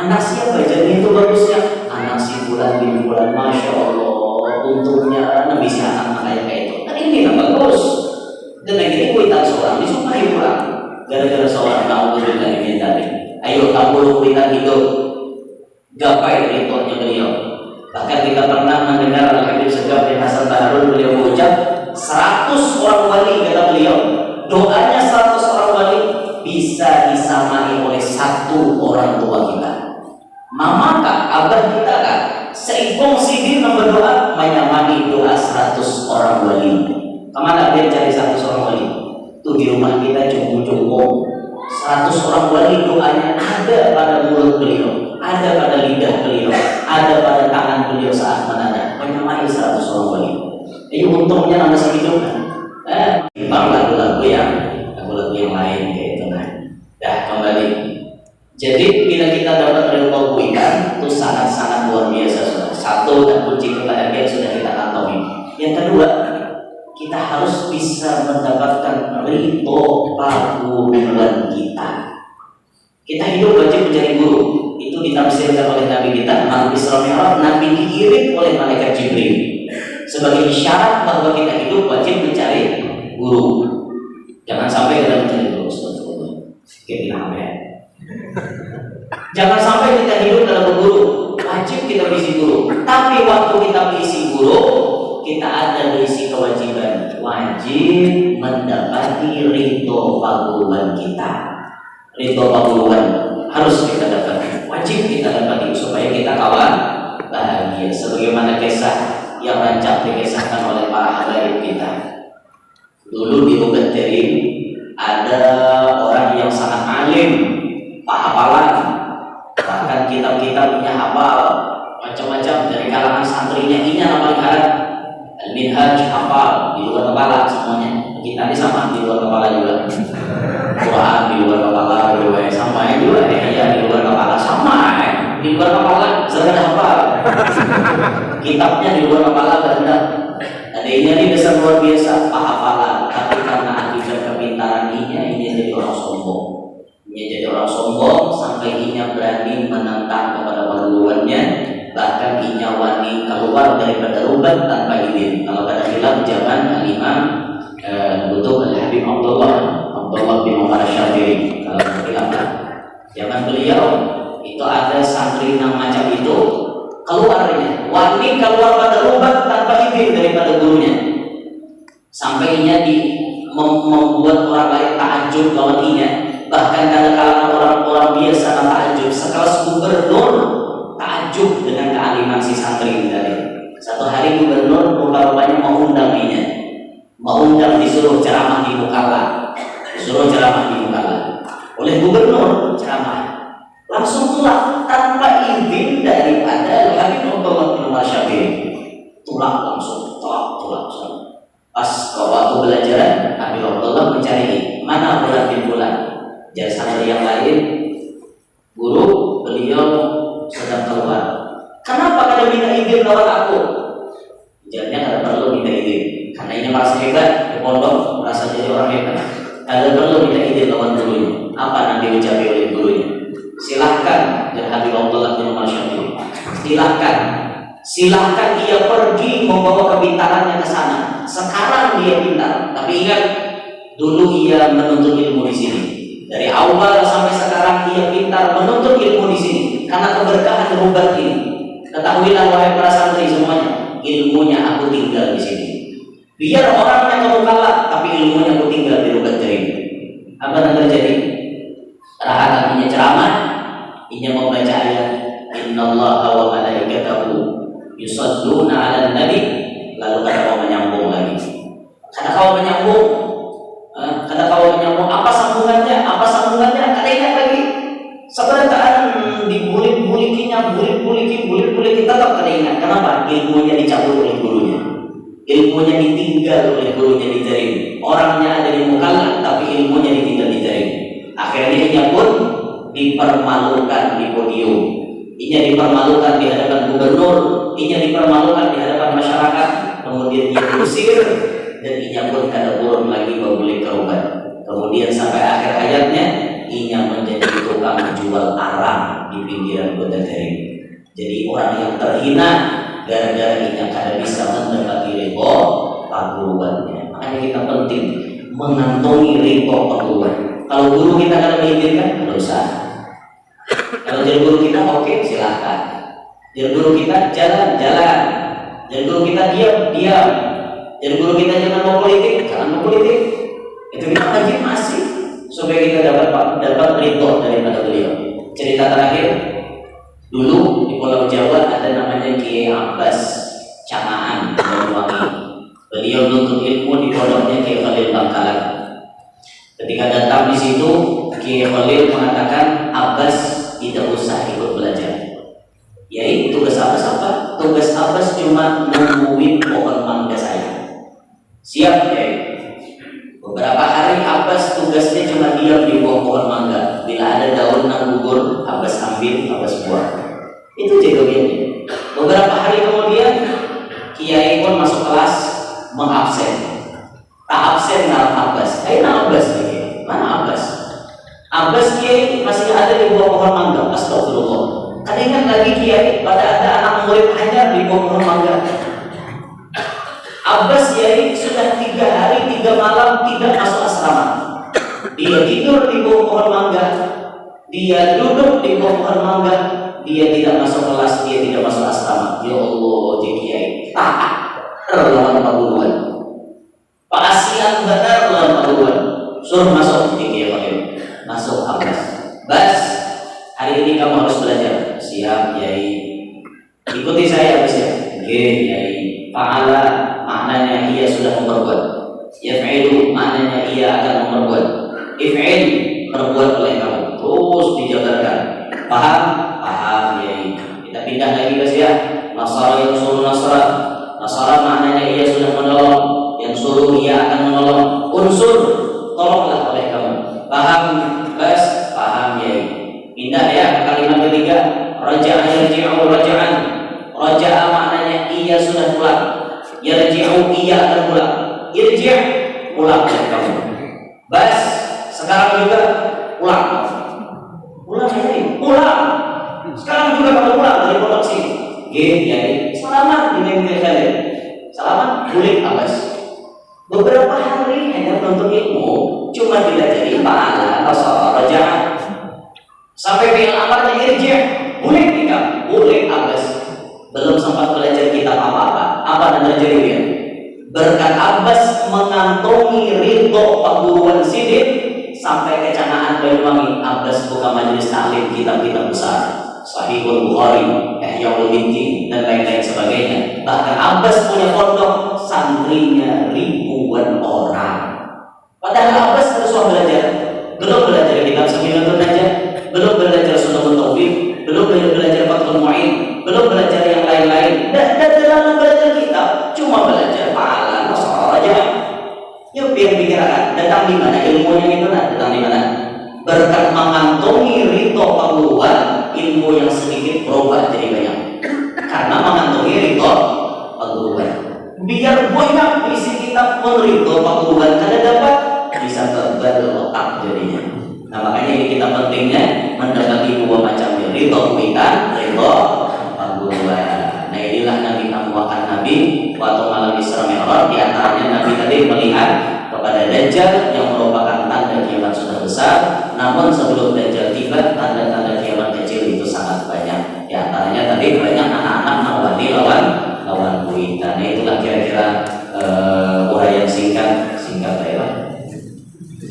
Anak siapa jadi itu bagusnya? Anak si bulan bin bulan, masya Allah. Untungnya anak bisa anak kayak itu. Kan ini kan bagus. Dan ini kuitan seorang disumpahi pulang. Gara-gara seorang naudzubillah min dzalik. Ayo kamu kuitan hidup. Gapai ridhonya beliau. Bahkan kita pernah mendengar Al-Habib Segaf bin Hasan Baharun beliau mengucap 100 orang wali kata beliau. Doanya 100 orang wali bisa disamai oleh satu orang tua kita. Mama kah, abah kita kah, seibong sidin berdoa menyamai doa 100 orang wali. Kemana dia cari 100 orang wali? Itu di rumah kita cukup 100 orang wali doanya ada pada mulut beliau, ada pada lidah beliau, ada pada tangan beliau saat menada menyamai 100 orang wali. Ini untungnya masih hidup kan? Bang lagu-lagu yang lain kayak itu nah. Dah kembali. Jadi bila kita dapat ridho kuitan itu sangat-sangat luar biasa. Satu dan kunci kebahagiaan sudah kita kantongi. Yang kedua, kita harus bisa mendapatkan ridho paguan kita. Kita hidup wajib mencari guru. Itu ditafsirkan oleh Nabi kita, Malam Isra Mi'raj, Nabi diiring oleh malaikat Jibril sebagai isyarat bahwa kita hidup wajib mencari guru. Jangan sampai kita mencari guru kita hamil. Jangan sampai kita hidup dalam guru. Wajib kita berisi guru. Tapi waktu kita berisi guru, kita ada berisi kewajiban. Wajib mendapati ridho paguan kita. Ridho paguan harus kita dapatkan. Wajib wajib kita dapati supaya kita kawan bahagia. Sebagaimana kisah yang rancak dikisahkan oleh para habaib kita. Dulu di Rubat Terim ada orang yang sangat alim, hafalan, bahkan kitab-kitabnya hafal macam-macam dari kalangan santrinya. Ini yang paling harap Al-Minhaj hafal di luar kepala semuanya. Kita ini sama di luar kepala juga. Quran di luar kepala juga sama juga. Di luar kepala sama di luar kepala saya hafal. Kitabnya di luar kepala berendah. Adanya ini besar luar biasa hafalan, tapi karena akibat kepintaran ini jadi orang sombong. Ini jadi orang sombong sampai inya berani menentang kepada perguruannya, bahkan inya wani keluar daripada Rubat tanpa izin. Kalau pada film zaman Al-Imam Butuh Al-Habib Abdullah bin Umar Syafiri, kalau film zaman beliau itu ada santri yang macam itu keluarnya, wani keluar pada Rubat tanpa izin daripada gurunya, sampai inya membuat orang lain takjub lawan inya. Bahkan ada kalangan orang-orang biasa yang takjub, sekelas gubernur takjub dengan kealiman si santri ini tadi. Satu hari gubernur rupa-rupanya mengundang disuruh ceramah di Mukalla, oleh gubernur ceramah, langsung tulak tanpa izin daripada Habib Abdullah bin Umar Syafiri. Tulak langsung. Pas waktu belajaran, Habib Abdullah mencari mana bulan bin bulan. Jadi santri yang lain, guru beliau sedang keluar. Kenapa kada minta izin lawan aku? Jawabnya kada perlu minta izin, karena ini merasa hebat di pondok, merasa jadi orang hebat. Kada perlu minta izin lawan gurunya. Apa nanti diucapi oleh gurunya? Silahkan, dan Habib Abdullah bin Umar Syafiri, silahkan dia pergi membawa kepintarannya ke sana. Sekarang dia pintar, tapi ingat dulu ia menuntut ilmu di sini. Dari awal sampai sekarang dia pintar menuntut ilmu di sini karena keberkahan Rubat ini. Ketahuilah wahai para santri semuanya, ilmunya aku tinggal di sini. Biar orangnya kamu kalah, tapi ilmunya aku tinggal di Rubat Terim. Apa yang terjadi? Rahat artinya ceramah, inya membaca ayat Innallaha wa malaikatahu yusalluna 'alan nabi, lalu kata kau menyambung lagi. Kata kau menyambung, apa sambungannya? Kata ingat lagi. Sebenarnya dibulik-bulikinya, bulik-buliki tetap kata ingat. Kenapa? Ilmunya dicabut oleh gurunya. Ilmunya ditinggal oleh gurunya di Terim. Orangnya ada di Mukalla, tapi ilmunya ditinggal di Terim. Akhirnya ia pun dipermalukan di podium. Ia dipermalukan di hadapan gubernur, ia dipermalukan di hadapan masyarakat. Kemudian ia diusir dan ia pun kada turun lagi memulai ke Rubat. Kemudian sampai akhir hayatnya ia menjadi tukang jual arang di pinggiran kota Terim. Jadi orang yang terhina gara-gara ia kada bisa mendapati ridho perguruannya. Makanya kita penting mengantongi ridho perguruan. Kalau guru kita kada mengizinkan, tidak usah. Kalau jadi guru kita oke, silahkan. Jadi guru kita jalan. Jadi guru kita diam. Jadi guru kita jangan mau politik. Itu kita wajib masih supaya kita dapat ridho daripada beliau. Cerita terakhir, dulu di Pulau Jawa ada namanya Kiai Abbas Camaan Banyuwangi. Beliau menuntut ilmu di pondoknya Kiai Khalil Bangkalan. Ketika datang di situ, Kiai Khalil mengatakan Abbas tidak usah ikut belajar. Yaitu tugas Abbas apa? Tugas Abbas cuma nungguin pohon mangga saya. Siap ya. Beberapa hari Abbas tugasnya cuma diam di bawah pohon mangga. Bila ada daun yang gugur, Abbas ambil, Abbas buang. Itu jagoannya. Beberapa hari kemudian Kiai pun masuk kelas mengabsen. Tak absen dalam Abbas. Abbas lagi. Mana Abbas? Abbas Kiai masih ada di bawah pohon mangga. Astagfirullah. Kan ingat lagi Kiai pada ada anak murid Hajar di bawah pohon mangga. Abbas Kiai sudah 3 hari 3 malam tidak masuk asrama. Dia tidur di bawah pohon mangga, dia duduk di bawah pohon mangga, dia tidak masuk kelas, dia tidak masuk asrama. Ya Allah, Kiai taat lawan perguruan. Pasian benar lawan perguruan. Suruh masuk Kiai Khalil. Masuk Abbas. Bas, hari ini kamu harus belajar. if'il, perbuat oleh kamu. Terus dijabarkan. Paham? Paham ya. Kita pindah lagi guys ya. Nasara yang suruh Nasara. Nasara maknanya ia sudah menolong, yang suruh ia akan menolong. Unsur, tolonglah oleh kamu. Paham guys? Paham ya. Pindah ya ke kalimat ketiga. Raja'a yarji'u raja'an. Raja'a maknanya ia sudah pulang. Yarji'u ia akan pulang. Irji' pulang oleh kamu. Bas sekarang juga pulang. Pulang ini, pulang. Sekarang juga kamu pulang dari pondok sini. Jadi selamat di negeri kalian. Selamat boleh abas. Beberapa hari hanya menuntut ilmu, cuma tidak jadi pahala nasara raja'an. Sampai fi'il amarnya irji', boleh nikah, boleh abas. Belum sempat belajar kitab apa-apa. Apa yang terjadi dia? Berkat Abbas mengantongi ridho Pak Guruan Sidik sampai kecanaan Banyuwangi. Abbas buka majelis taklim kitab-kitab besar, Sahihul Bukhari, Ihya Ulumuddin dan lain-lain sebagainya. Bahkan Abbas punya pondok, santrinya ribuan orang. Padahal Abbas terus belajar, belum belajar kitab Saminatun Najah, belum belajar Sunnah Taufik, belum belajar Fathul Mu'in, belum belajar yang lain-lain. Dan dalam belajar kitab cuma belajar pahala nasara aja. Yuk biar pikiran datang di mana ilmunya itu, datang di mana? Berkat mengantongi ridho pengguruan, ilmu yang sedikit berubah jadi banyak. Karena mengantongi ridho pengguruan. Biar banyak isi kitab pun ridho pengguruan kada dapat, bisa tebal otak jadinya. Nah makanya ini kita pentingnya mendapati dua macam ridho kuitan, ridho pengguruan. Nah inilah yang ditamuakan Nabi waktu malam Isra Mi'raj. Di antaranya Nabi tadi melihat kepada Dajjal yang merupakan tanda kiamat sudah besar. Namun sebelum Dajjal tiba, tanda-tanda kiamat kecil itu sangat banyak. Di antaranya tadi banyak anak-anak nawati lawan kuitan. Nah itulah kira-kira uraian singkat ya.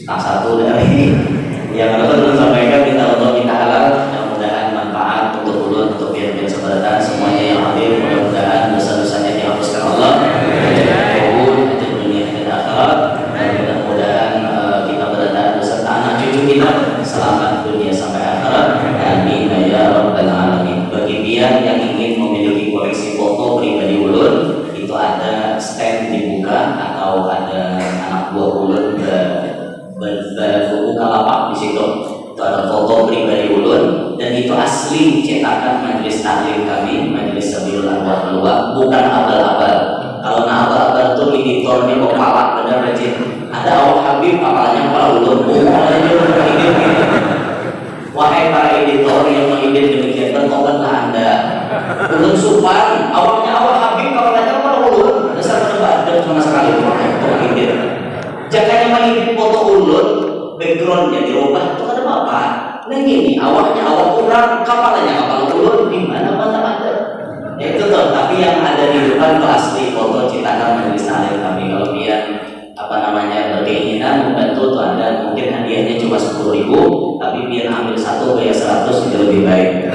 Nah satu dari yang telah sampaikan kita untuk kita halal, mudah-mudahan manfaat untuk ulun, untuk biar-biar seberatan semuanya yang hadir, mudah-mudahan dosa-dosanya dihapuskan Allah, ajar dunia dan akhirat. Mudah-mudahan kita berada beserta anak cucu kita selamat dunia sampai akhirat. Amin ya rabbal alamin. Bagi dia yang ingin memiliki koleksi foto pribadi ulun, itu ada stand dibuka atau ada anak buah ulun buka lapak di situ. Itu ada foto pribadi ulun dan itu asli cetakan majelis taklim kami, majelis Sabilul Anwar Luwak, bukan abal-abal. Kalau nak abal-abal itu editornya kepala benar rajin. Ada awak Habib kepalanya kepala ulun. Wahai para editor yang mengedit demikian, bertobatlah Anda. Ulun supan, awaknya awak Habib kepalanya kepala ulun. Dasar ada sama sekali mengedit. Jangan mengedit foto ulun, backgroundnya dirubah itu ada apa? Nah ini awaknya awak orang, kepalanya kepala ulun, di mana ada. Ya itu tuh, tapi yang ada di depan itu asli foto cetakan majelis taklim kami. Kalau dia berkeinginan membantu tuh Anda, mungkin hadiahnya cuma 10.000, tapi biar ambil satu bayar 100 itu lebih baik.